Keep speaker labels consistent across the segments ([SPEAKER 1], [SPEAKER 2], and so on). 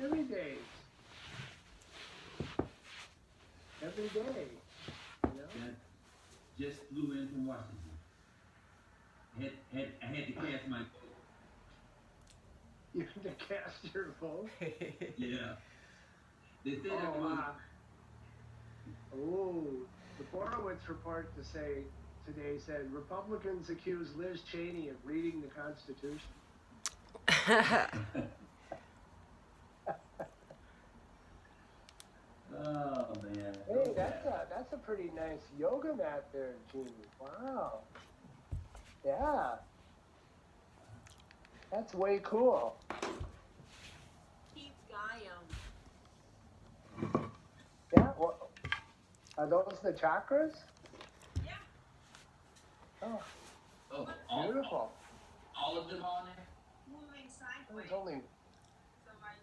[SPEAKER 1] chilly days. Every day. You know?
[SPEAKER 2] That just flew in from Washington. I had to cast my vote.
[SPEAKER 1] You have to cast your vote?
[SPEAKER 2] Yeah. They said
[SPEAKER 1] Oh,
[SPEAKER 2] I was.
[SPEAKER 1] Oh, the Borowitz report today said Republicans accuse Liz Cheney of reading the Constitution.
[SPEAKER 2] Oh man.
[SPEAKER 1] Hey, that's a pretty nice yoga mat there, Jeannie. Wow. Yeah. That's way cool. Yeah. Well, are those the chakras?
[SPEAKER 3] Yeah.
[SPEAKER 1] Oh,
[SPEAKER 2] Beautiful.
[SPEAKER 1] beautiful.
[SPEAKER 2] All of them on there?
[SPEAKER 3] Moving sideways.
[SPEAKER 1] It's only.
[SPEAKER 3] So I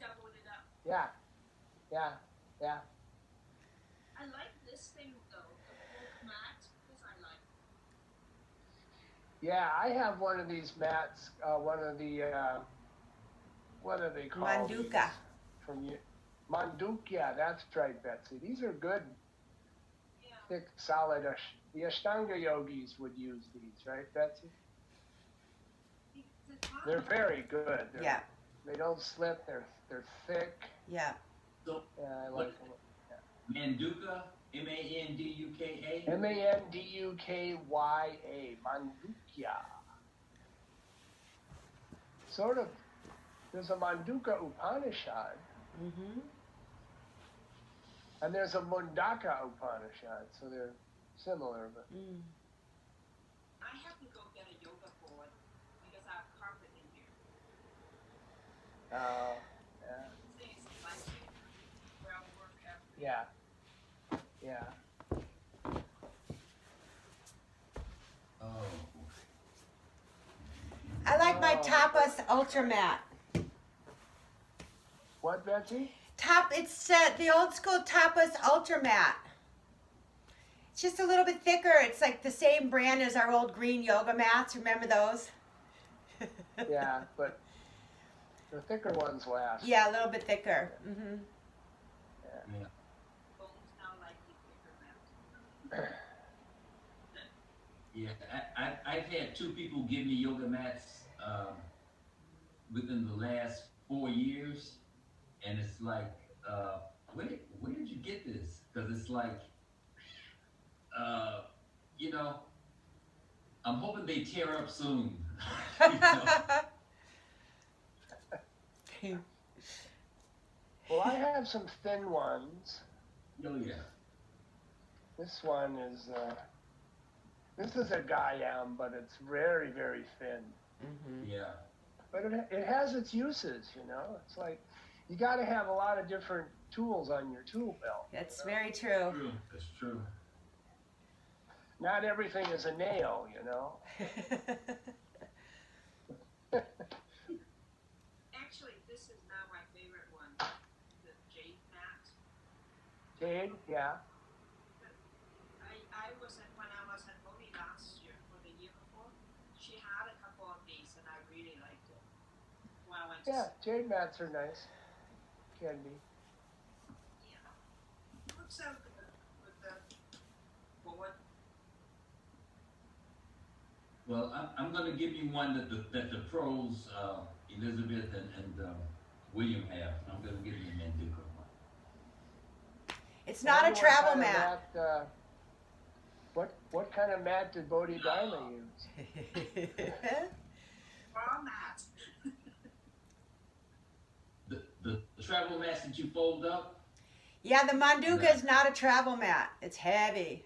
[SPEAKER 3] doubled it up.
[SPEAKER 1] Yeah. Yeah. Yeah.
[SPEAKER 3] I like this thing though, the book mat, this I like.
[SPEAKER 1] Yeah, I have one of these mats. One of the what are they called?
[SPEAKER 4] Manduka.
[SPEAKER 1] From you. Manduka, that's right, Betsy. These are good,
[SPEAKER 3] Yeah.
[SPEAKER 1] thick, solid. The Ashtanga yogis would use these, right, Betsy? They're very good.
[SPEAKER 4] Yeah.
[SPEAKER 1] They don't slip. They're thick.
[SPEAKER 4] Yeah.
[SPEAKER 2] So
[SPEAKER 1] Yeah, I like them.
[SPEAKER 2] Manduka, M-A-N-D-U-K-A?
[SPEAKER 1] Mandukya. Manduka. Sort of. There's a Manduka Upanishad.
[SPEAKER 4] Mm-hmm.
[SPEAKER 1] And there's a Mundaka Upanishad, so they're similar, but
[SPEAKER 3] I have to go get a yoga board because I have carpet in here.
[SPEAKER 1] yeah,
[SPEAKER 3] Things like where I work every
[SPEAKER 1] yeah, yeah.
[SPEAKER 2] Oh.
[SPEAKER 4] I like my Tapas Ultra Mat.
[SPEAKER 1] What, Betsy?
[SPEAKER 4] It's the old school Tapas Ultra Mat. It's just a little bit thicker. It's like the same brand as our old green yoga mats. Remember those?
[SPEAKER 1] Yeah, but the thicker ones last.
[SPEAKER 4] Yeah, a little bit thicker. Mm-hmm.
[SPEAKER 2] Yeah.
[SPEAKER 3] bones now like the bigger mat.
[SPEAKER 2] Yeah, I've had 2 people give me yoga mats within the last 4 years, and it's like, where did you get this? Because it's like, you know, I'm hoping they tear up soon. You know?
[SPEAKER 1] Well, I have some thin ones.
[SPEAKER 2] Oh yeah.
[SPEAKER 1] This one is, this is a Gayam, but it's very, very thin.
[SPEAKER 4] Mm-hmm.
[SPEAKER 2] Yeah.
[SPEAKER 1] But it has its uses, you know. It's like, you got to have a lot of different tools on your tool belt.
[SPEAKER 4] That's very true.
[SPEAKER 2] True. That's true.
[SPEAKER 1] Not everything is a nail, you know.
[SPEAKER 3] Actually, this is now my favorite one, the jade mat.
[SPEAKER 1] Jade, yeah.
[SPEAKER 3] I was when I was at Bodhi last year or the year before, she had a couple of these and I really liked it. When I went to
[SPEAKER 1] Yeah, jade mats are nice. Can be.
[SPEAKER 3] yeah. Looks so good with the board.
[SPEAKER 2] Well, I'm going to give you one that the pros, Elizabeth and William have. I'm going to give you a Manduka one.
[SPEAKER 4] It's not a
[SPEAKER 1] What
[SPEAKER 4] travel
[SPEAKER 1] kind of
[SPEAKER 4] mat.
[SPEAKER 1] What kind of mat did Bodhidharma use?
[SPEAKER 3] Bra mat.
[SPEAKER 2] The travel mats that you fold up?
[SPEAKER 4] Yeah, the Manduka is not a travel mat. It's heavy.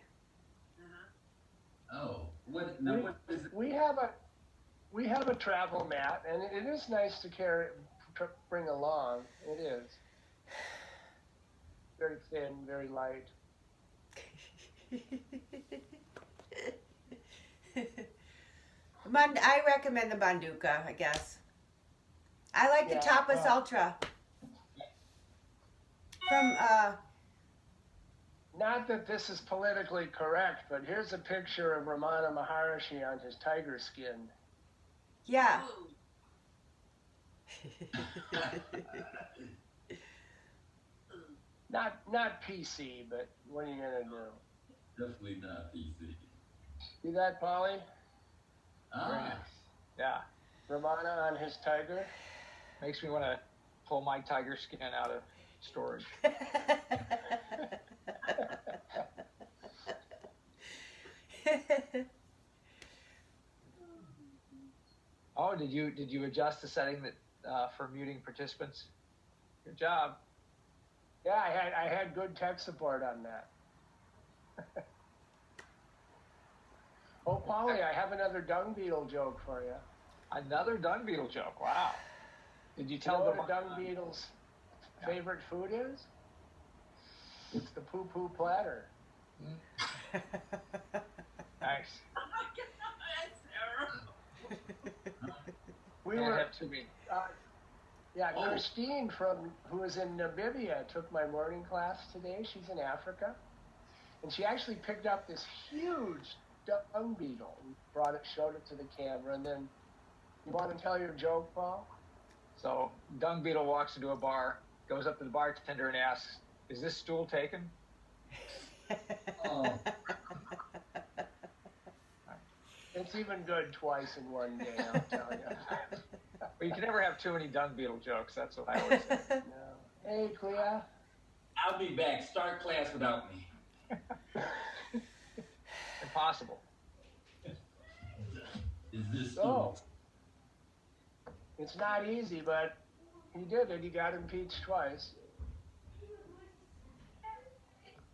[SPEAKER 2] Oh, what is it?
[SPEAKER 1] We have a travel mat, and it is nice to bring along. It is very thin, very light.
[SPEAKER 4] I recommend the Manduka, I guess. I like the Tapas Ultra. From
[SPEAKER 1] Not that this is politically correct, but here's a picture of Ramana Maharshi on his tiger skin.
[SPEAKER 4] yeah.
[SPEAKER 3] Ooh.
[SPEAKER 1] Not PC, but what are you gonna do?
[SPEAKER 2] Definitely not PC.
[SPEAKER 1] See that, Polly?
[SPEAKER 5] Very nice. Yeah.
[SPEAKER 1] Ramana on his tiger.
[SPEAKER 5] Makes me want to pull my tiger skin out of storage. Oh, did you adjust the setting that for muting participants? Good job.
[SPEAKER 1] Yeah, I had good tech support on that. Oh, Polly, I have another dung beetle joke for you.
[SPEAKER 5] Another dung beetle joke. Wow. Did you
[SPEAKER 1] You
[SPEAKER 5] tell
[SPEAKER 1] know
[SPEAKER 5] them
[SPEAKER 1] what a dung beetle's favorite food is? It's the poo-poo platter.
[SPEAKER 5] Nice.
[SPEAKER 3] Oh my God, that's terrible.
[SPEAKER 1] We
[SPEAKER 5] Can't
[SPEAKER 1] were,
[SPEAKER 5] have too many.
[SPEAKER 2] Oh.
[SPEAKER 1] Christine who was in Namibia took my morning class today. She's in Africa. And she actually picked up this huge dung beetle and showed it to the camera. And then, you want to tell your joke, Paul?
[SPEAKER 5] So dung beetle walks into a bar, goes up to the bartender and asks, "Is this stool taken?"
[SPEAKER 2] Oh.
[SPEAKER 1] It's even good twice in one day, I'll tell you.
[SPEAKER 5] Well, you can never have too many dung beetle jokes. That's what I always say.
[SPEAKER 1] No. Hey, Clea.
[SPEAKER 2] I'll be back. Start class without me.
[SPEAKER 5] Impossible.
[SPEAKER 2] Is this
[SPEAKER 1] So, it's not easy, but he did it. He got impeached twice.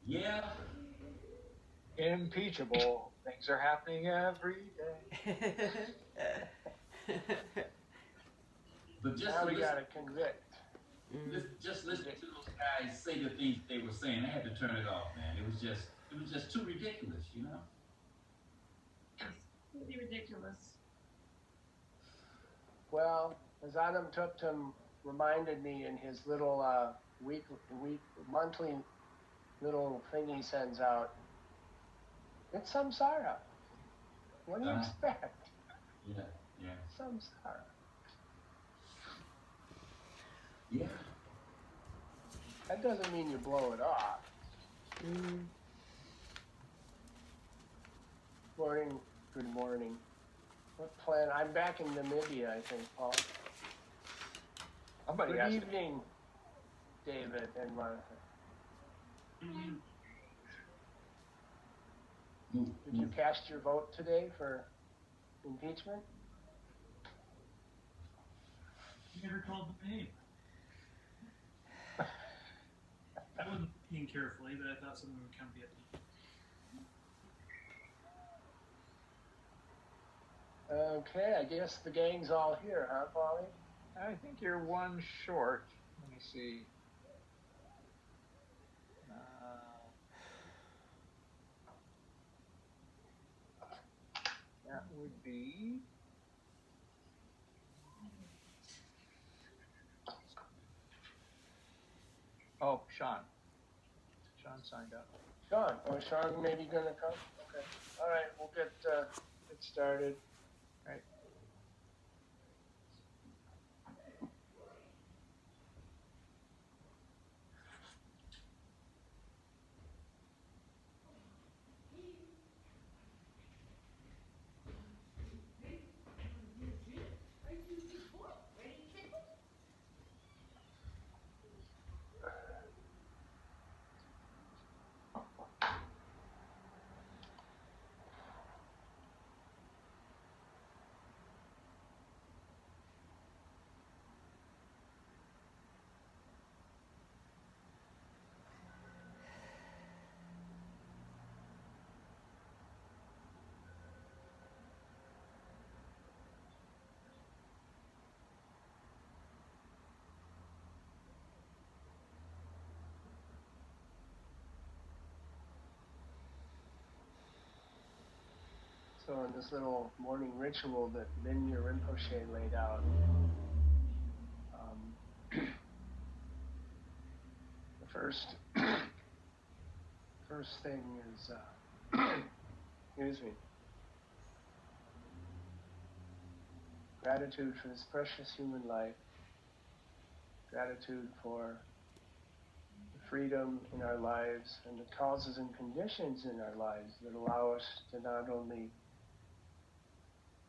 [SPEAKER 2] Yeah.
[SPEAKER 5] Impeachable. Things are happening every day.
[SPEAKER 2] But just
[SPEAKER 1] Now
[SPEAKER 2] to
[SPEAKER 1] we
[SPEAKER 2] listen,
[SPEAKER 1] got to convict.
[SPEAKER 2] just listening to those guys say the things they were saying, I had to turn it off, man. It was just too ridiculous, you know?
[SPEAKER 3] Pretty ridiculous.
[SPEAKER 1] Well, as Adam Tuptum reminded me in his little monthly little thing he sends out, it's samsara. What do you expect?
[SPEAKER 2] Yeah, yeah.
[SPEAKER 1] Samsara.
[SPEAKER 2] Yeah.
[SPEAKER 1] That doesn't mean you blow it off. Morning. Good morning. What plan? I'm back in Namibia, I think, Paul.
[SPEAKER 5] Somebody
[SPEAKER 1] Good
[SPEAKER 5] asked me.
[SPEAKER 1] evening, David and Martha. Did you cast your vote today for impeachment?
[SPEAKER 6] You never called the name. I wasn't looking carefully, but I thought someone would come get me.
[SPEAKER 1] Okay, I guess the gang's all here, huh, Polly?
[SPEAKER 5] I think you're one short. Let me see. That would be. Oh, Sean. Sean signed up.
[SPEAKER 1] Sean. Oh, Sean maybe gonna come? Okay. All right, we'll get started.
[SPEAKER 5] Right.
[SPEAKER 1] So in this little morning ritual that Iyengar Rinpoche laid out, the first thing is, excuse me, gratitude for this precious human life, Gratitude for the freedom in our lives and the causes and conditions in our lives that allow us to not only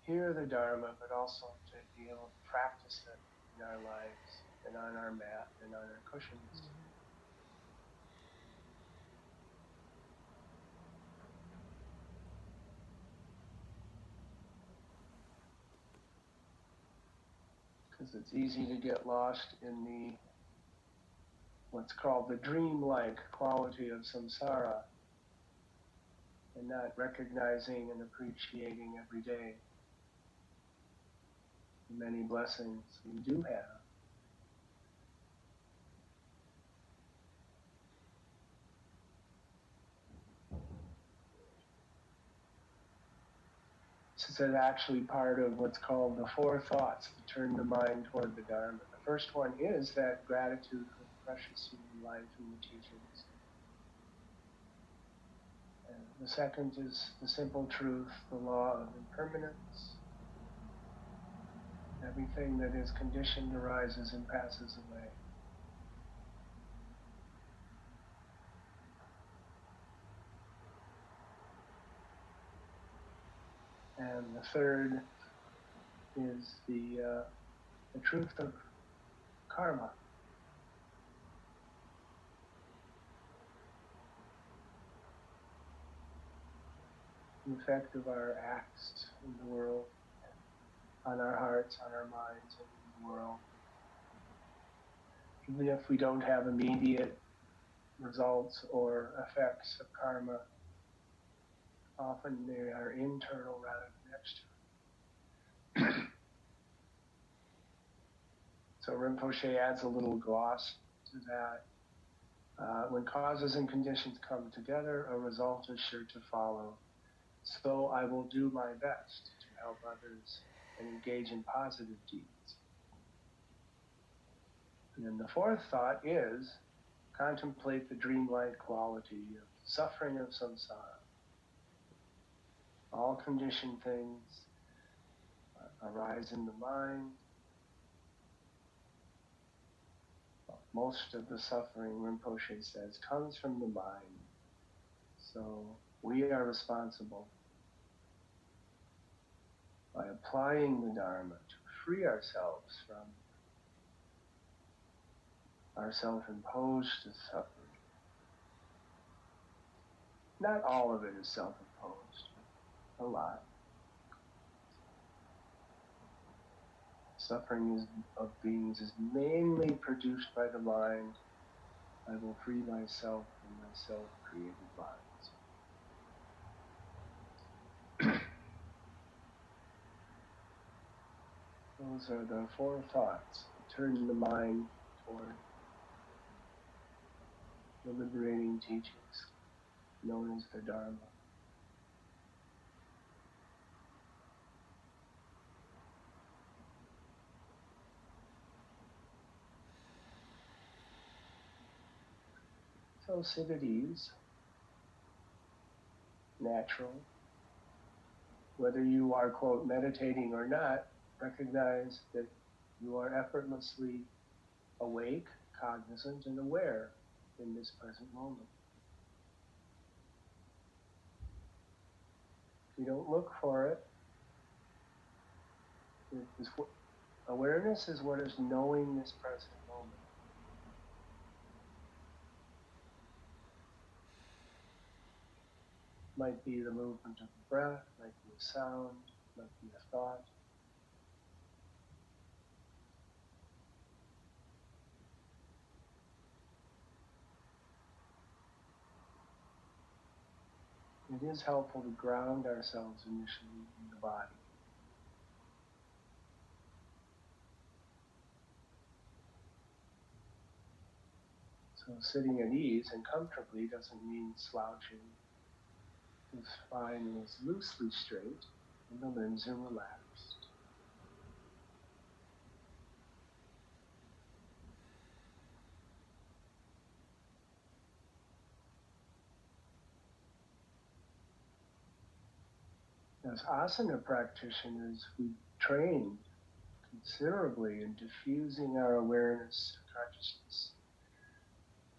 [SPEAKER 1] hear the Dharma, but also to be able to practice it in our lives and on our mat and on our cushions. Because it's easy to get lost in the what's called the dreamlike quality of samsara and not recognizing and appreciating every day the many blessings we do have. This is actually part of what's called the four thoughts that turn the mind toward the Dharma. The first one is that gratitude for the precious human life and the teachings. And the second is the simple truth, the law of impermanence. Everything that is conditioned arises and passes away. And the third is the truth of karma. The effect of our acts in the world, on our hearts, on our minds, and in the world. Even if we don't have immediate results or effects of karma, often they are internal rather than external. So Rinpoche adds a little gloss to that. When causes and conditions come together, a result is sure to follow. So I will do my best to help others and engage in positive deeds. And then the fourth thought is contemplate the dreamlike quality of suffering of samsara. All conditioned things arise in the mind. Most of the suffering, Rinpoche says, comes from the mind. So we are responsible by applying the Dharma to free ourselves from our self-imposed suffering. Not all of it is self-imposed, a lot. Suffering of beings is mainly produced by the mind. I will free myself from my self-created minds. Those are the four thoughts that turn the mind toward the liberating teachings known as the Dharma. So sit at ease, natural. Whether you are, quote, meditating or not, recognize that you are effortlessly awake, cognizant, and aware in this present moment. You don't look for it. Awareness is what is knowing this present moment. Might be the movement of the breath, might be a sound, might be a thought. It is helpful to ground ourselves initially in the body. So sitting at ease and comfortably doesn't mean slouching. The spine is loosely straight and the limbs are relaxed. As asana practitioners, we trained considerably in diffusing our awareness consciousness,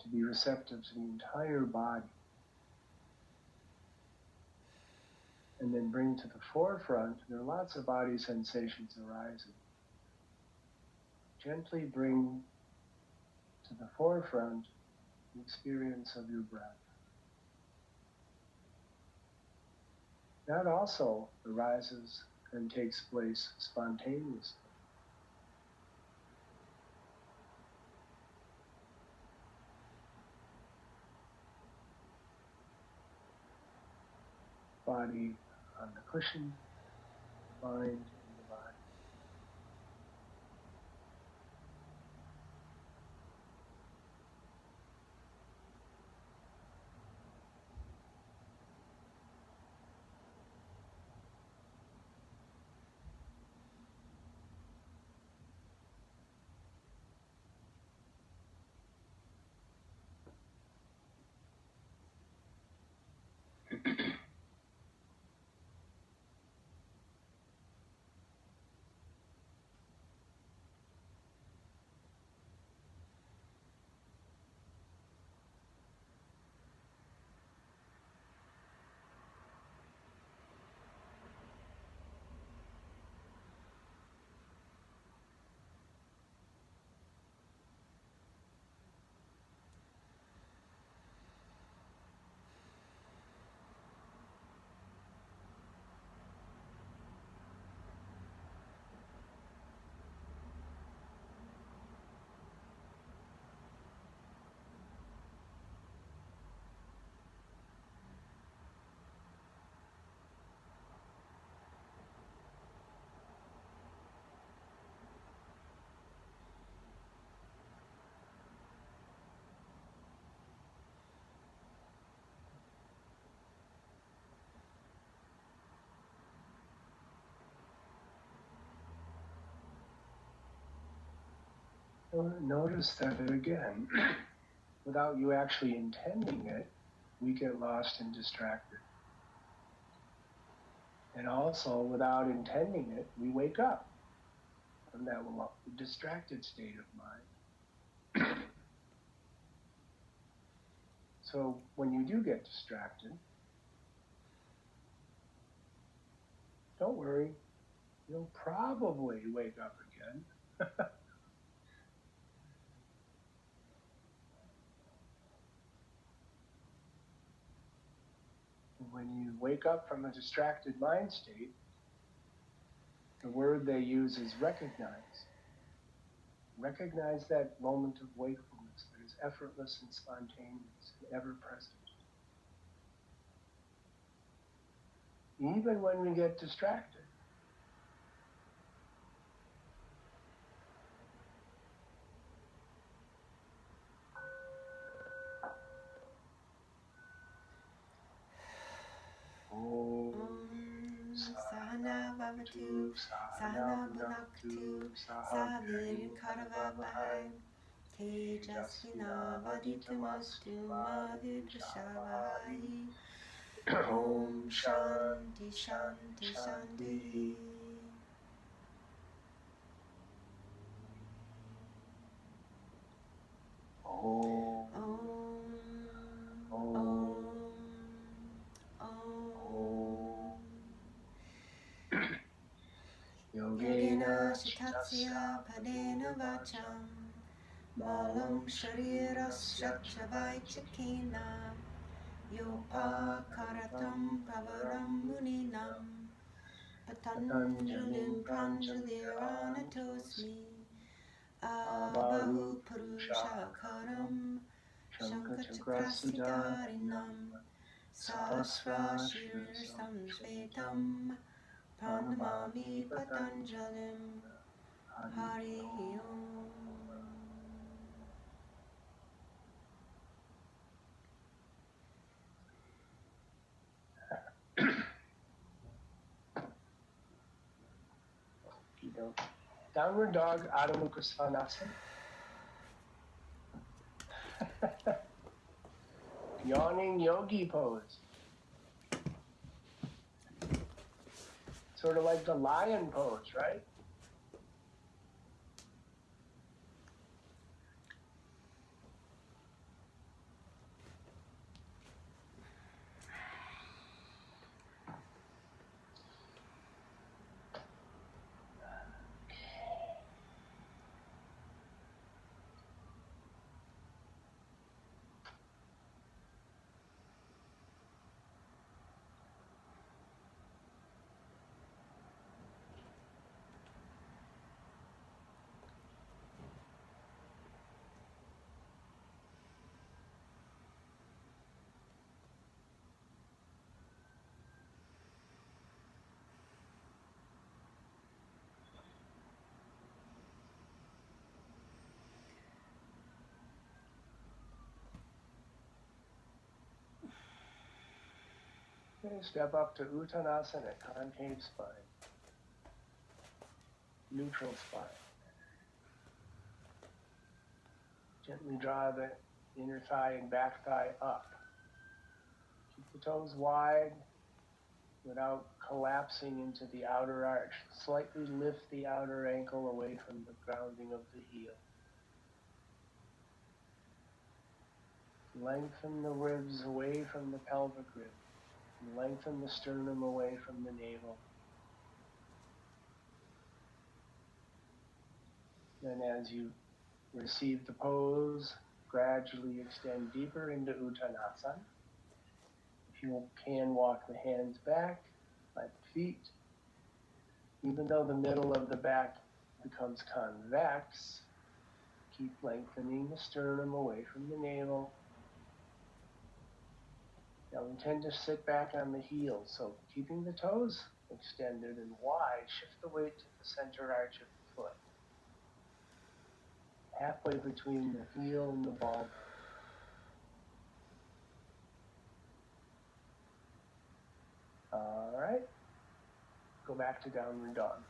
[SPEAKER 1] to be receptive to the entire body. And then bring to the forefront, there are lots of body sensations arising. Gently bring to the forefront the experience of your breath. That also arises and takes place spontaneously. Body on the cushion, mind in the body. Notice that again, without you actually intending it, we get lost and distracted. And also, without intending it, we wake up from that distracted state of mind. So when you do get distracted, don't worry, you'll probably wake up again. When you wake up from a distracted mind state, the word they use is recognize. Recognize that moment of wakefulness that is effortless and spontaneous and ever present. Even when we get distracted.
[SPEAKER 4] Sahana Bhavatu, Sahana Bhunaktu, Sahavirin Karavavahai, Tejasvina Vaditamastu Madhudrishavahai. Om Shanti Shanti Shanti. Yogena Shitatsya Padena Vacham Balam Sharirasya Vaichakena Yopa Karatam Pavaram Muninam Patanjalim Pranjaliranatosmi Abahu Purushakaram Shankachakrasidarinam Sasvashirsam Svetam Pranamami Patanjalim Hari Om. Downward dog, Adho mukha svanasana. Yawning yogi pose. Sort of like the lion pose, right?
[SPEAKER 1] Okay, step up to uttanasana, concave spine, neutral spine. Gently draw the inner thigh and back thigh up. Keep the toes wide without collapsing into the outer arch. Slightly lift the outer ankle away from the grounding of the heel. Lengthen the ribs away from the pelvic rib. And lengthen the sternum away from the navel. Then as you receive the pose, gradually extend deeper into uttanasana. If you can, walk the hands back by the feet. Even though the middle of the back becomes convex, keep lengthening the sternum away from the navel. Now we tend to sit back on the heels, so keeping the toes extended and wide, shift the weight to the center arch of the foot. Halfway between the heel and the ball. All right. Go back to downward dog.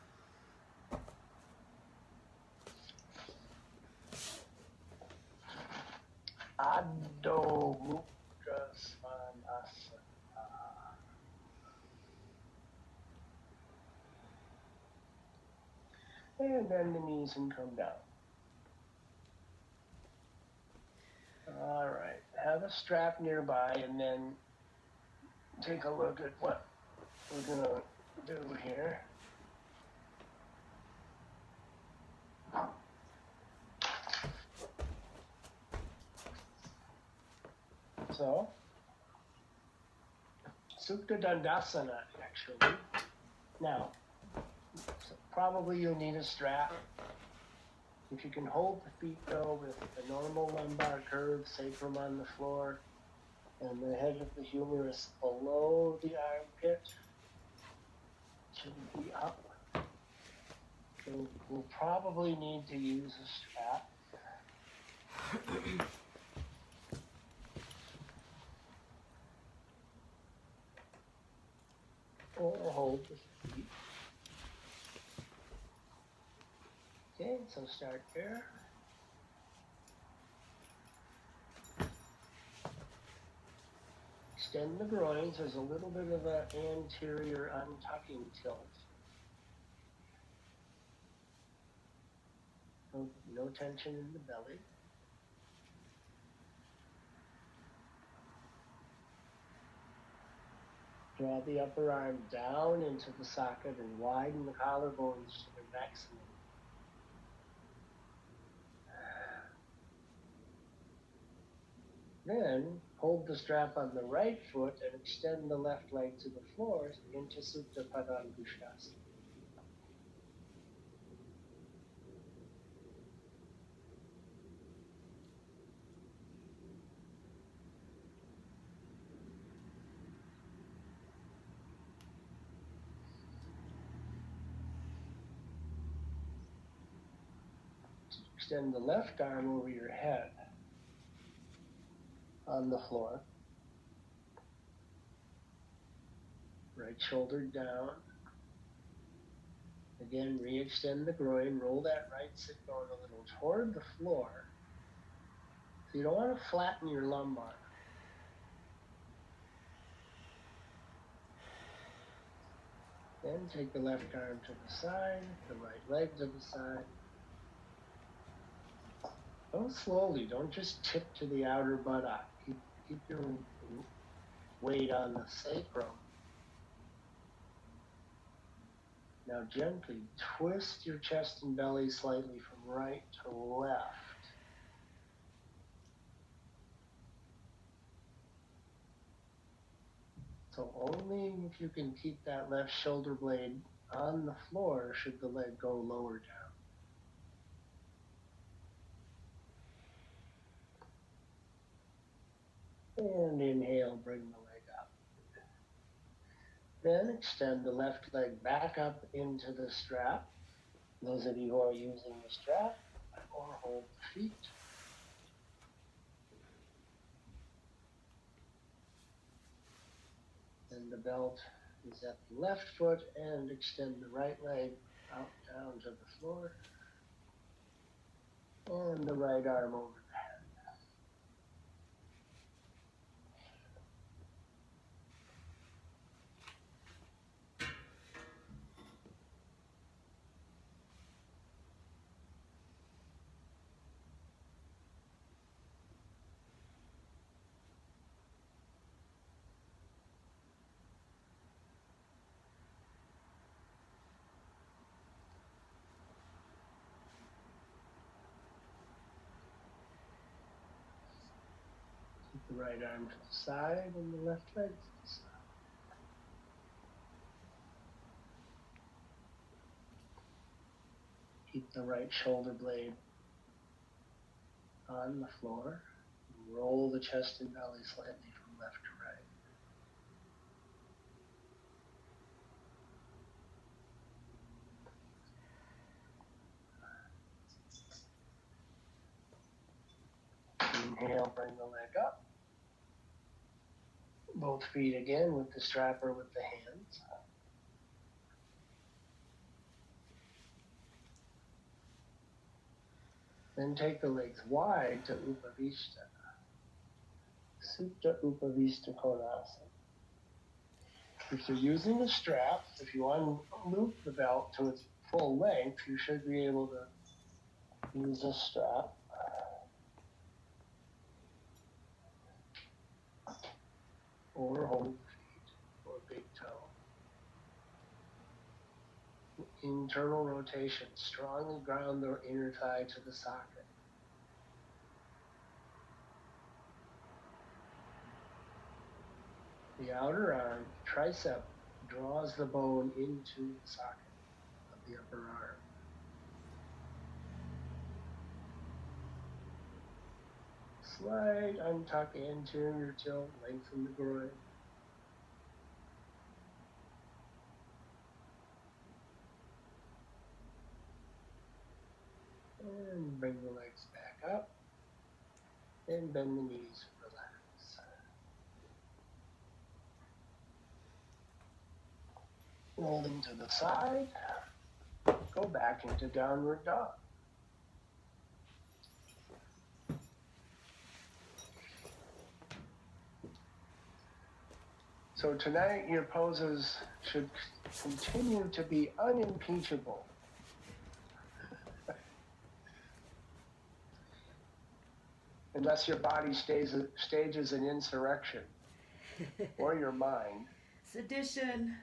[SPEAKER 1] Adho, mukha, svanasana. And bend the knees and come down. All right. Have a strap nearby and then take a look at what we're going to do here. So, supta dandasana, actually. Now, probably you'll need a strap. If you can hold the feet though with the normal lumbar curve, sacrum on the floor, and the head of the humerus below the armpit, shouldn't be up. So we'll probably need to use a strap. Or hold the feet. Okay, so start there. Extend the groins. There's a little bit of an anterior untucking tilt. No tension in the belly. Draw the upper arm down into the socket and widen the collarbones to their maximum. Then hold the strap on the right foot and extend the left leg to the floor into supta padangustasana. Extend the left arm over your head on the floor. Right shoulder down. Again, re-extend the groin. Roll that right sit bone a little toward the floor. So you don't want to flatten your lumbar. Then take the left arm to the side, the right leg to the side. Go slowly. Don't just tip to the outer buttock. Keep your weight on the sacrum. Now gently twist your chest and belly slightly from right to left. So only if you can keep that left shoulder blade on the floor should the leg go lower down. And inhale, bring the leg up. Then extend the left leg back up into the strap. Those of you who are using the strap, or hold the feet. And the belt is at the left foot, and extend the right leg out down to the floor. And the right arm over the head. Keep the right arm to the side and the left leg to the side. Keep the right shoulder blade on the floor. Roll the chest and belly slightly from left to right. Inhale, bring the leg up. Both feet again with the strapper with the hands. Then take the legs wide to upavista. Supta, upavista, konasana. If you're using a strap, if you unloop the belt to its full length, you should be able to use a strap. Or hold the feet or big toe. Internal rotation. Strongly ground the inner thigh to the socket. The outer arm, tricep, draws the bone into the socket of the upper arm. Slight untuck anterior tilt, lengthen the groin. And bring the legs back up. And bend the knees, relax. Rolling to the side. Go back into downward dog. So tonight your poses should continue to be unimpeachable. Unless your body stages an insurrection, or your mind.
[SPEAKER 4] Sedition.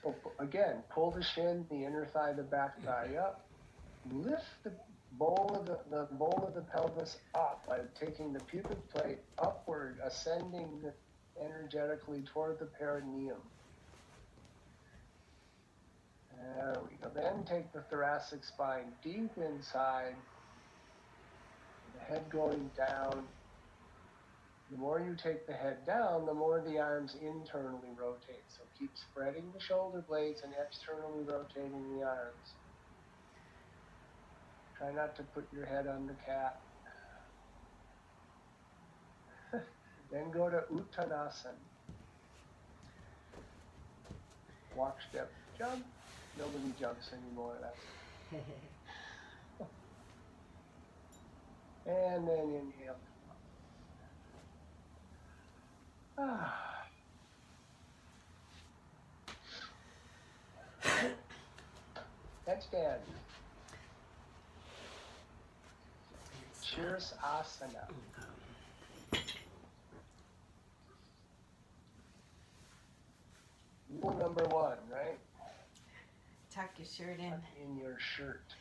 [SPEAKER 1] So again, pull the shin, the inner thigh, the back thigh up. Lift the bowl of the pelvis up by taking the pubic plate upward, ascending energetically toward the perineum. There we go. Then take the thoracic spine deep inside. The head going down. The more you take the head down, the more the arms internally rotate. So keep spreading the shoulder blades and externally rotating the arms. Try not to put your head on the cat. Then go to uttanasana. Walk, step, jump. Nobody jumps anymore. That's and then inhale. Headstand. Sirsasana. Rule number 1, right?
[SPEAKER 4] Tuck your shirt in.
[SPEAKER 1] Tuck in your shirt.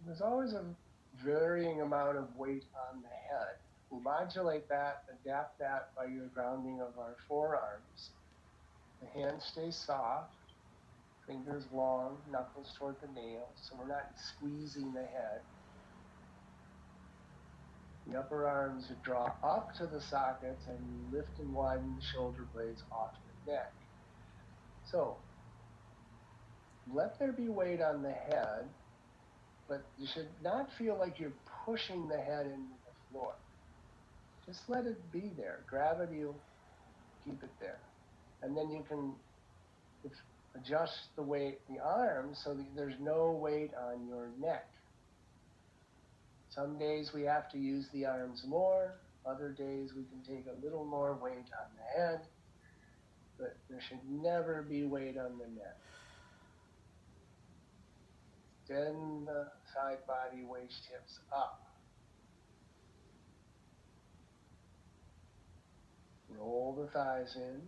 [SPEAKER 1] There's always a varying amount of weight on the head. We'll modulate that, adapt that by your grounding of our forearms. The hands stay soft, fingers long, knuckles toward the nails, so we're not squeezing the head. The upper arms draw up to the sockets and lift and widen the shoulder blades off the neck. So, let there be weight on the head, but you should not feel like you're pushing the head into the floor. Just let it be there. Gravity will keep it there. And then you can adjust the weight, the arms, so that there's no weight on your neck. Some days we have to use the arms more. Other days we can take a little more weight on the head. But there should never be weight on the neck. Extend the side body, waist, hips up. Roll the thighs in.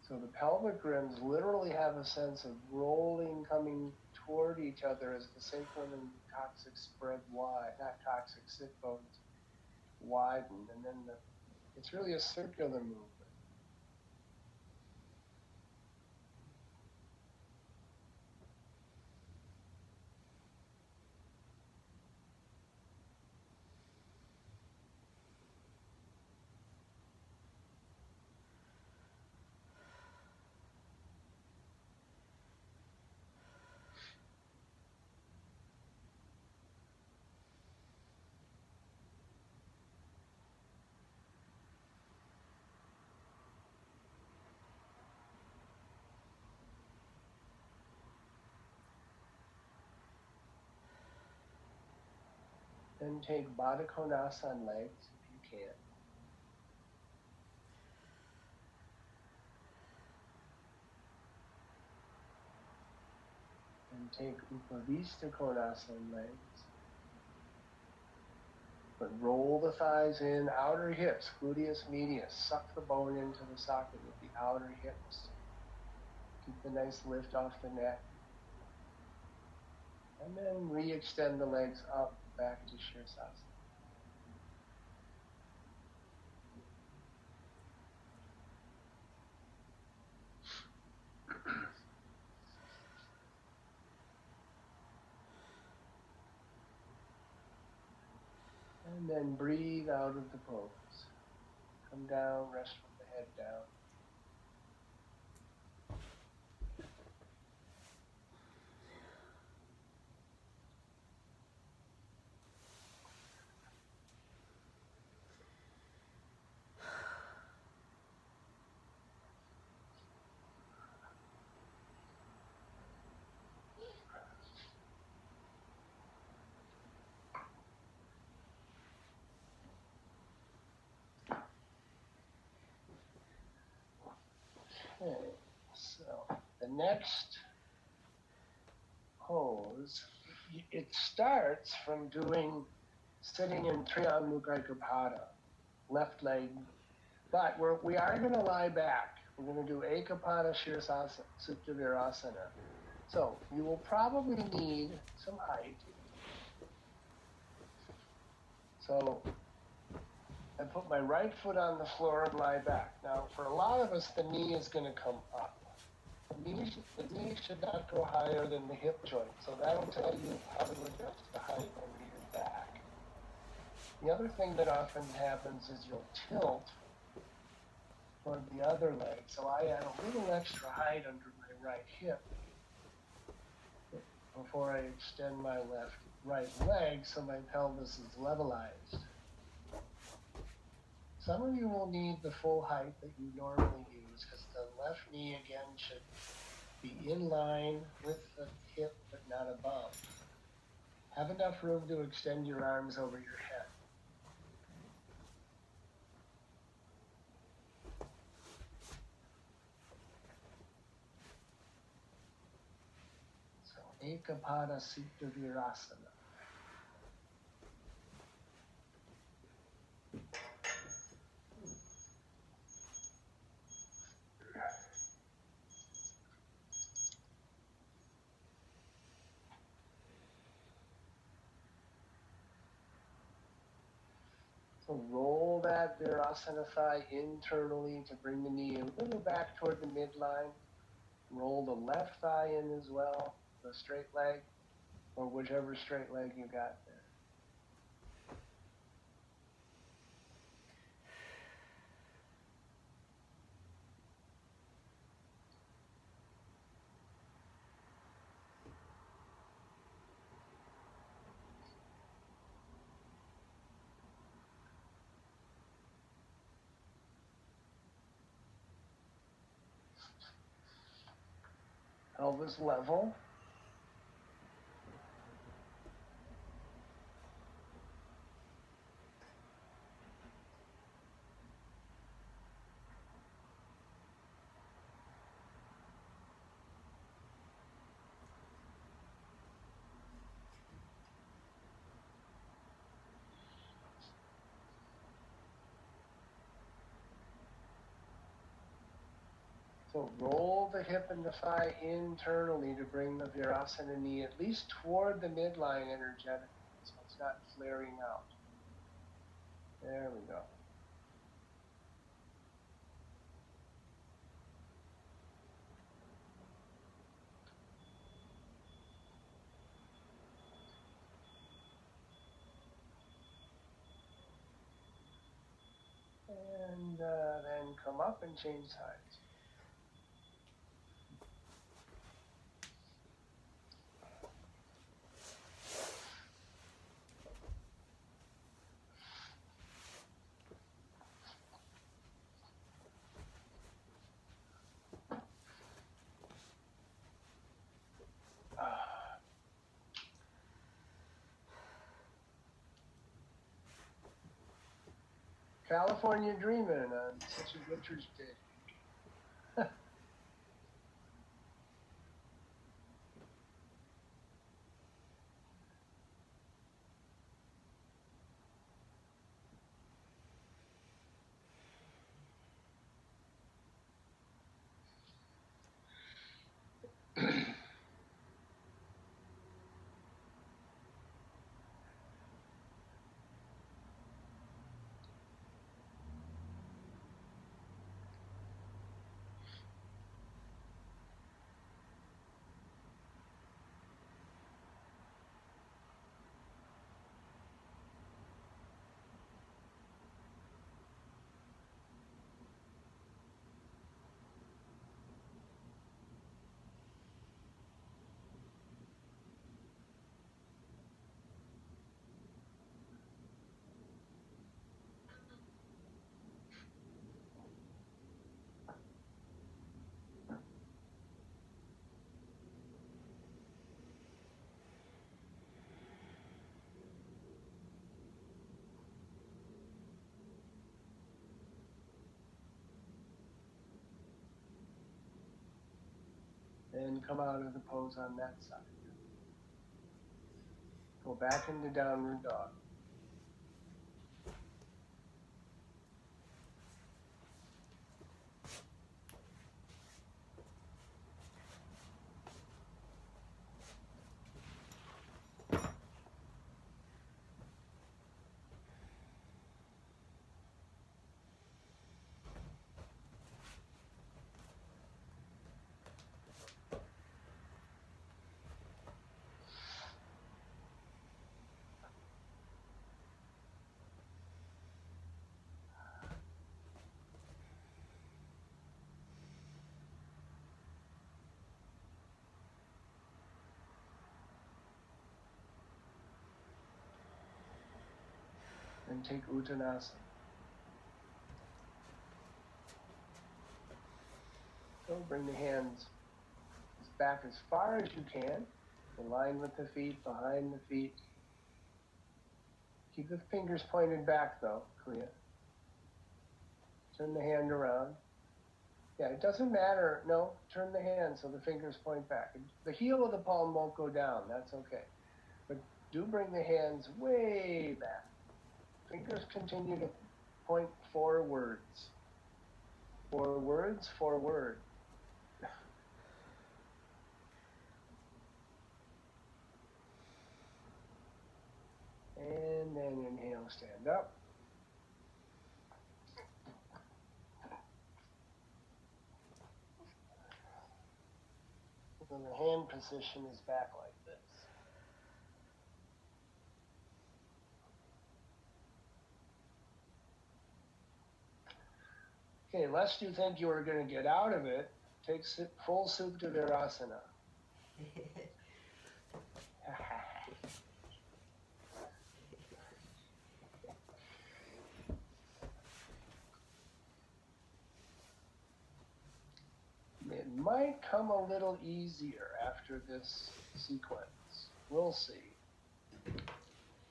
[SPEAKER 1] So the pelvic rims literally have a sense of rolling, coming toward each other as the sacrum and coccyx spread wide, not coccyx, sit bones widen, and then it's really a circular movement. Then take konasana legs if you can. And take upavista konasana legs. But roll the thighs in, outer hips, gluteus medius. Suck the bone into the socket with the outer hips. Keep the nice lift off the neck. And then re-extend the legs up back to Sirsasana. And then breathe out of the pose. Come down, rest with the head down. Okay, so the next pose, it starts from doing sitting in mukha, left leg, but we are going to lie back. We're going to do ekapada Sirsasana, supta virasana. So you will probably need some height. So I put my right foot on the floor and lie back. Now, for a lot of us, the knee is going to come up. The knee should not go higher than the hip joint. So that'll tell you how to adjust the height over your back. The other thing that often happens is you'll tilt toward the other leg. So I add a little extra height under my right hip before I extend my right leg so my pelvis is levelized. Some of you will need the full height that you normally use because the left knee again should be in line with the hip but not above. Have enough room to extend your arms over your head. So ekapada supta virasana. So roll that virasana thigh internally to bring the knee a little back toward the midline. Roll the left thigh in as well, the straight leg, or whichever straight leg you got there. Pelvis level. So roll the hip and the thigh internally to bring the virasana knee at least toward the midline energetically, so it's not flaring out. There we go. And then come up and change sides. California dreaming on such a winter's day. And come out of the pose on that side. Go back into downward dog. And take uttanasana. So bring the hands back as far as you can, in line with the feet, behind the feet. Keep the fingers pointed back though, Clea. Turn the hand around. Yeah, it doesn't matter. No, turn the hand so the fingers point back. The heel of the palm won't go down, that's okay. But do bring the hands way back. Fingers continue to point forwards. Forwards, forward. And then inhale, stand up. So the hand position is back like this. Okay, lest you think you are going to get out of it, take full supta virasana. It might come a little easier after this sequence. We'll see.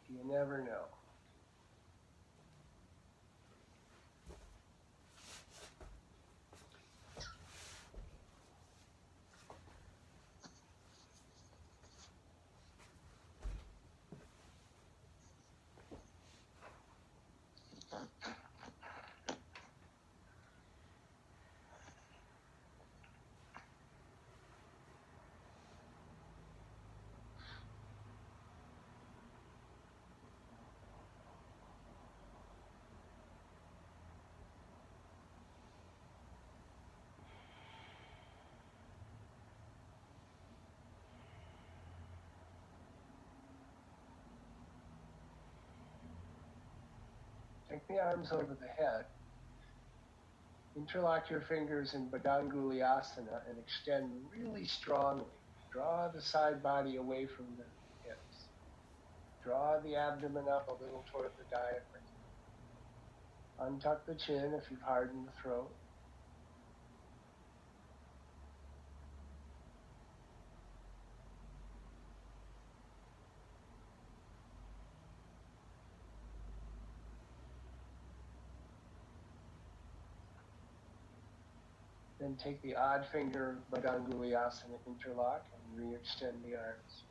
[SPEAKER 1] You never know. Take the arms over the head. Interlock your fingers in padangustasana and extend really strongly. Draw the side body away from the hips. Draw the abdomen up a little toward the diaphragm. Untuck the chin if you've hardened the throat. Then take the odd finger padangustasana interlock and re-extend the arms.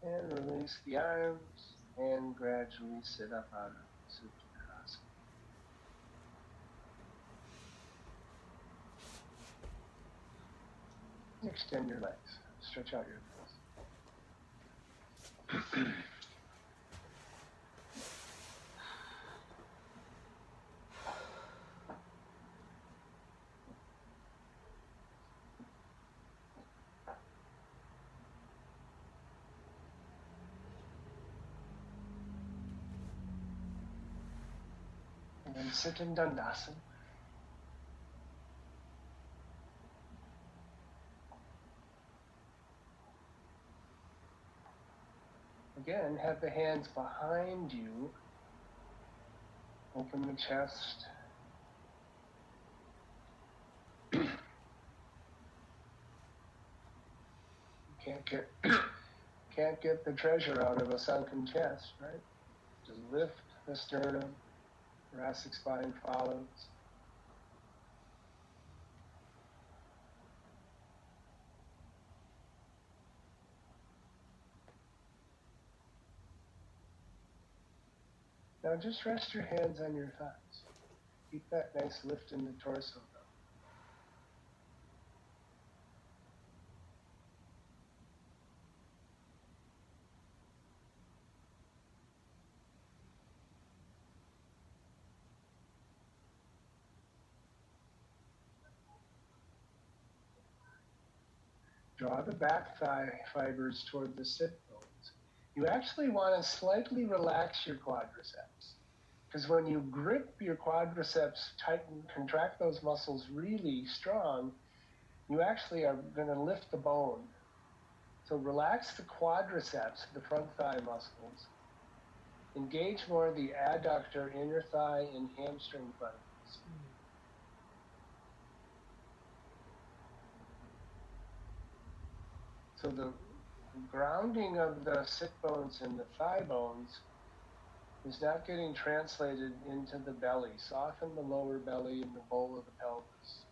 [SPEAKER 1] And release the arms and gradually sit up out of Sirsasana. Extend your legs. Stretch out your legs. And then sit in dandasana. Again, have the hands behind you. Open the chest. Can't get the treasure out of a sunken chest, right? Just lift the sternum, thoracic spine follows. Now just rest your hands on your thighs. Keep that nice lift in the torso though. Draw the back thigh fibers toward the sit bones. You actually want to slightly relax your quadriceps. Because when you grip your quadriceps, tighten, contract those muscles really strong, you actually are going to lift the bone. So relax the quadriceps, the front thigh muscles. Engage more the adductor, inner thigh, and hamstring fibers. So the grounding of the sit bones and the thigh bones is not getting translated into the belly. Soften the lower belly and the bowl of the pelvis.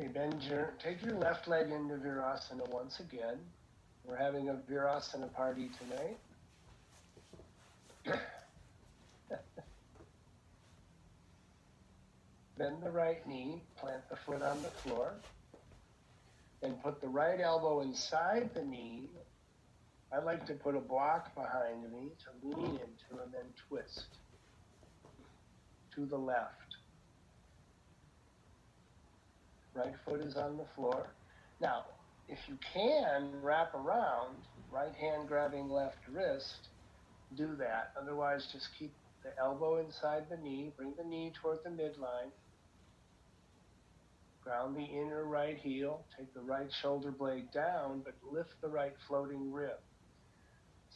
[SPEAKER 1] Okay, take your left leg into virasana once again. We're having a virasana party tonight. Bend the right knee, plant the foot on the floor. Then put the right elbow inside the knee. I like to put a block behind me to lean into and then twist to the left. Right foot is on the floor. Now, if you can wrap around, right hand grabbing left wrist, do that. Otherwise, just keep the elbow inside the knee, bring the knee toward the midline, ground the inner right heel, take the right shoulder blade down, but lift the right floating rib.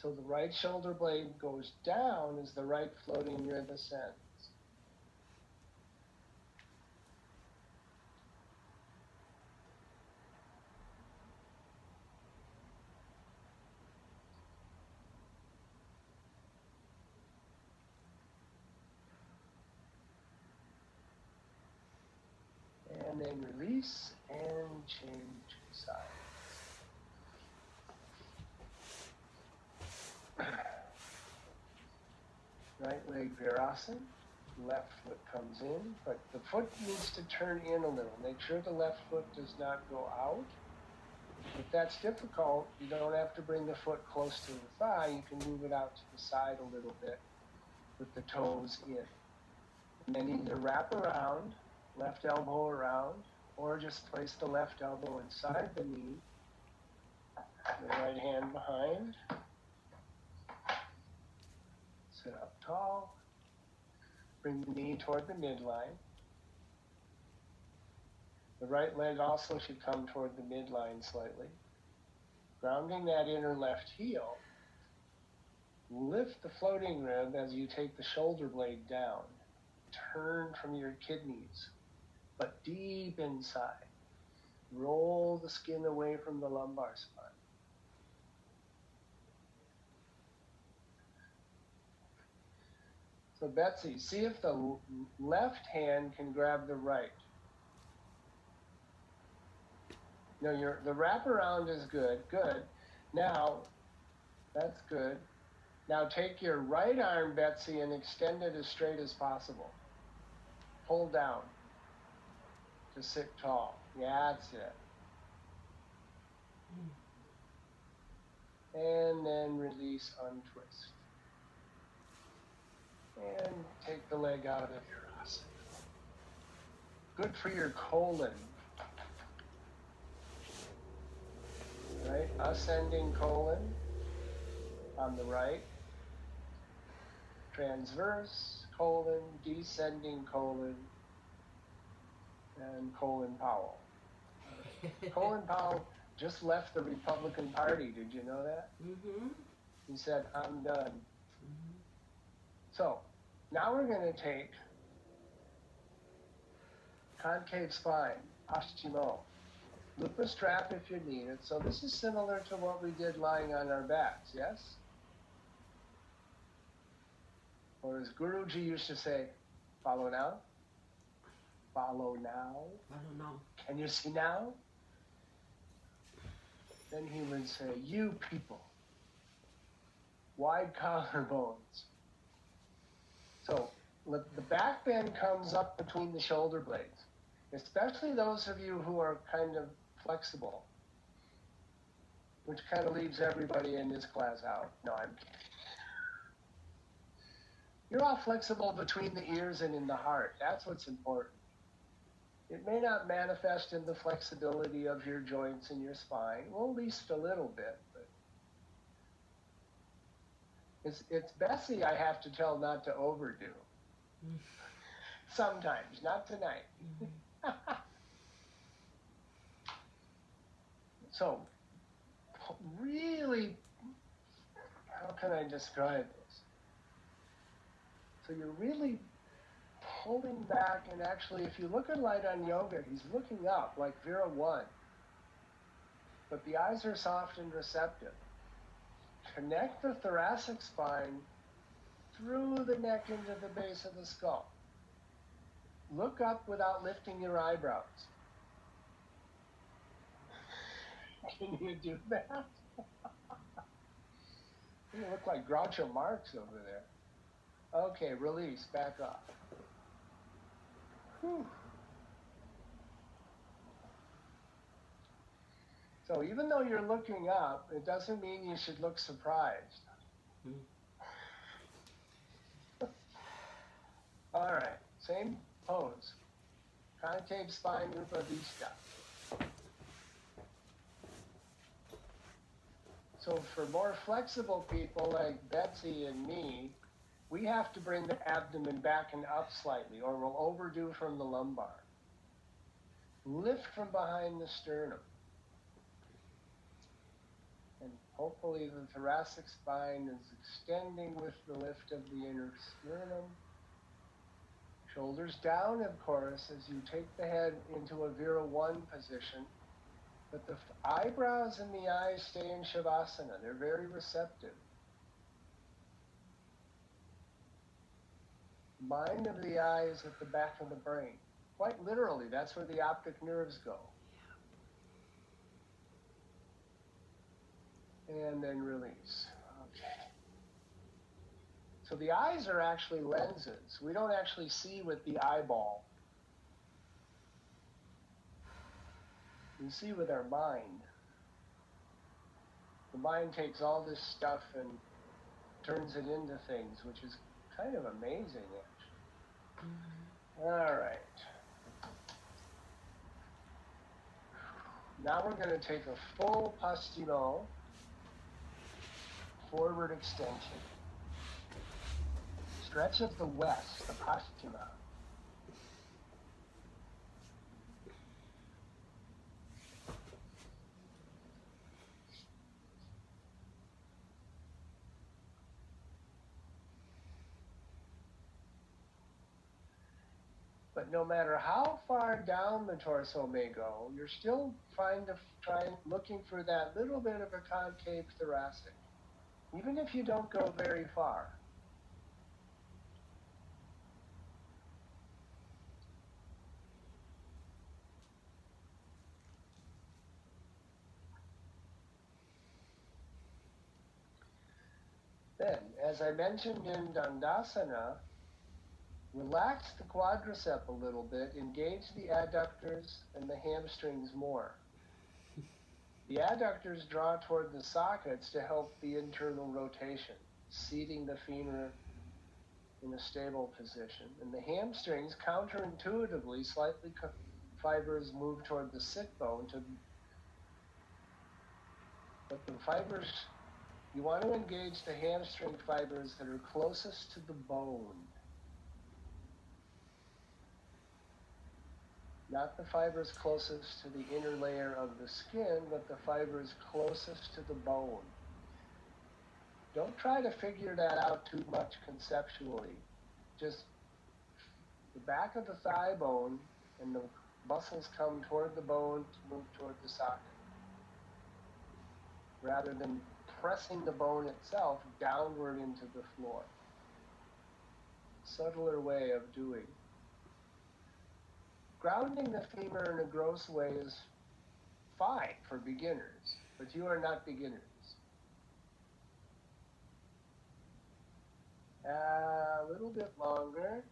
[SPEAKER 1] So the right shoulder blade goes down as the right floating rib ascends. And then release and change sides. Right leg virasana, left foot comes in, but the foot needs to turn in a little. Make sure the left foot does not go out. If that's difficult, you don't have to bring the foot close to the thigh. You can move it out to the side a little bit with the toes in. And then either wrap around, left elbow around, or just place the left elbow inside the knee, the right hand behind. Sit up tall. Bring the knee toward the midline. The right leg also should come toward the midline slightly. Grounding that inner left heel. Lift the floating rib as you take the shoulder blade down. Turn from your kidneys, but deep inside. Roll the skin away from the lumbar spine. So Betsy, see if the left hand can grab the right. No, the wraparound is good. Good. Now, that's good. Now take your right arm, Betsy, and extend it as straight as possible. Pull down to sit tall. Yeah, that's it. And then release, untwist. And take the leg out of your asana. Good for your colon. Right? Ascending colon on the right. Transverse colon, descending colon, and Colin Powell. Colin Powell just left the Republican Party. Did you know that?
[SPEAKER 4] Mm-hmm.
[SPEAKER 1] He said, I'm done. So, now we're going to take concave spine, paschimot. Loop a strap if you need it. So this is similar to what we did lying on our backs, yes? Or as Guruji used to say, follow now? Follow now?
[SPEAKER 4] I don't know.
[SPEAKER 1] Can you see now? Then he would say, you people, wide collarbones. So the back bend comes up between the shoulder blades, especially those of you who are kind of flexible, which kind of leaves everybody in this class out. No, I'm kidding. You're all flexible between the ears and in the heart. That's what's important. It may not manifest in the flexibility of your joints and your spine, well, at least a little bit. But it's Bessie I have to tell not to overdo. Sometimes, not tonight. So, really, how can I describe this? So you're really pulling back, and actually, if you look at Light on Yoga, he's looking up like Vera 1. But the eyes are soft and receptive. Connect the thoracic spine through the neck into the base of the skull. Look up without lifting your eyebrows. Can you do that? You look like Groucho Marx over there. Okay, release, back off. Whew. So even though you're looking up, it doesn't mean you should look surprised. All right, same pose. Concave spine, upavista. So for more flexible people like Betsy and me, we have to bring the abdomen back and up slightly, or we'll overdo from the lumbar. Lift from behind the sternum. And hopefully the thoracic spine is extending with the lift of the inner sternum. Shoulders down, of course, as you take the head into a Vira-1 position. But the eyebrows and the eyes stay in shavasana. They're very receptive. Mind of the eye is at the back of the brain. Quite literally, that's where the optic nerves go. And then release. Okay. So the eyes are actually lenses. We don't actually see with the eyeball. We see with our mind. The mind takes all this stuff and turns it into things, which is kind of amazing, actually. All right. Now we're going to take a full pastillo, forward extension. Stretch of the west, the paschima. But no matter how far down the torso may go, you're still looking for that little bit of a concave thoracic, even if you don't go very far. Then, as I mentioned in dandasana, relax the quadricep a little bit, engage the adductors and the hamstrings more. The adductors draw toward the sockets to help the internal rotation, seating the femur in a stable position. And the hamstrings, counterintuitively, slightly fibers move toward the sit bone. But the fibers, you want to engage the hamstring fibers that are closest to the bone. Not the fibers closest to the inner layer of the skin, but the fibers closest to the bone. Don't try to figure that out too much conceptually. Just the back of the thigh bone and the muscles come toward the bone to move toward the socket, rather than pressing the bone itself downward into the floor. Subtler way of doing. Grounding the femur in a gross way is fine for beginners, but you are not beginners. A little bit longer.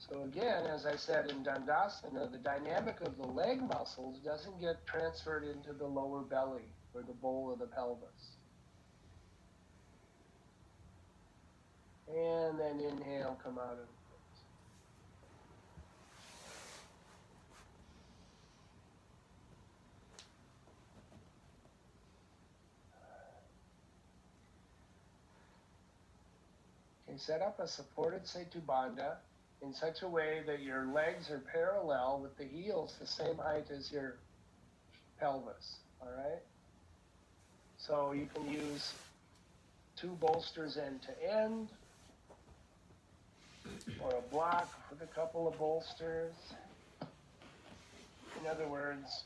[SPEAKER 1] So again, as I said in dandasana, the dynamic of the leg muscles doesn't get transferred into the lower belly or the bowl of the pelvis. And then inhale, come out of it. Okay, set up a supported setubanda in such a way that your legs are parallel with the heels the same height as your pelvis, all right? So you can use 2 bolsters end to end, or a block with a couple of bolsters. In other words,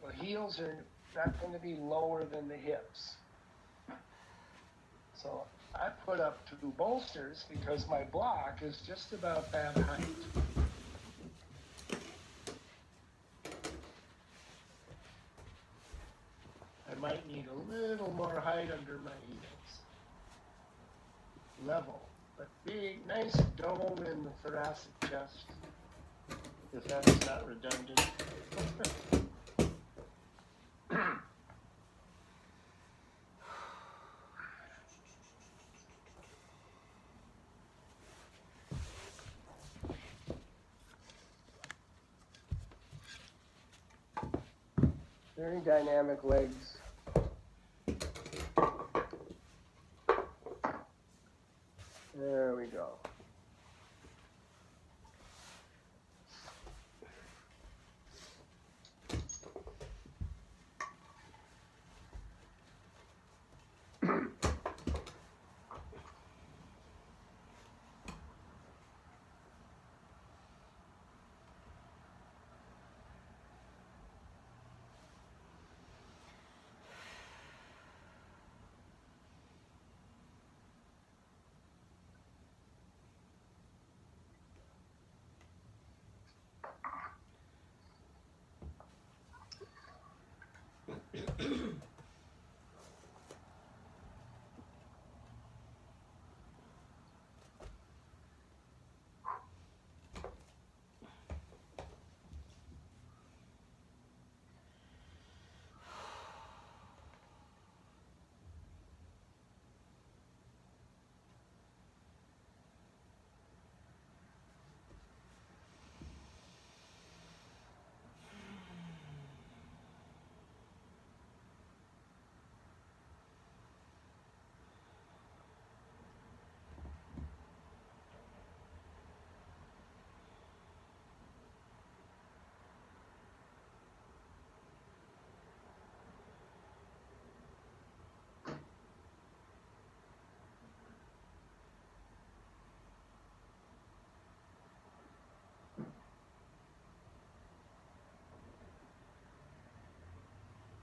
[SPEAKER 1] the heels are not going to be lower than the hips. So I put up 2 bolsters because my block is just about that height. I might need a little more height under my heels. Level, but big, nice dome in the thoracic chest, if that's not redundant. Very dynamic legs. There we go.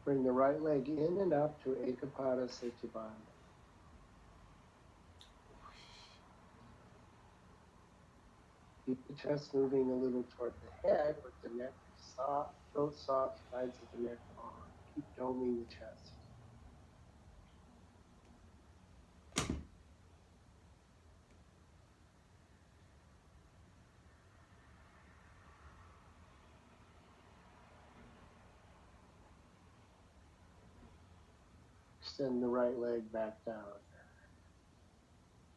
[SPEAKER 1] Bring the right leg in and up to Ekapada Setubanda. Keep the chest moving a little toward the head with the neck soft, throat soft, sides of the neck long. Keep doming the chest. Extend the right leg back down.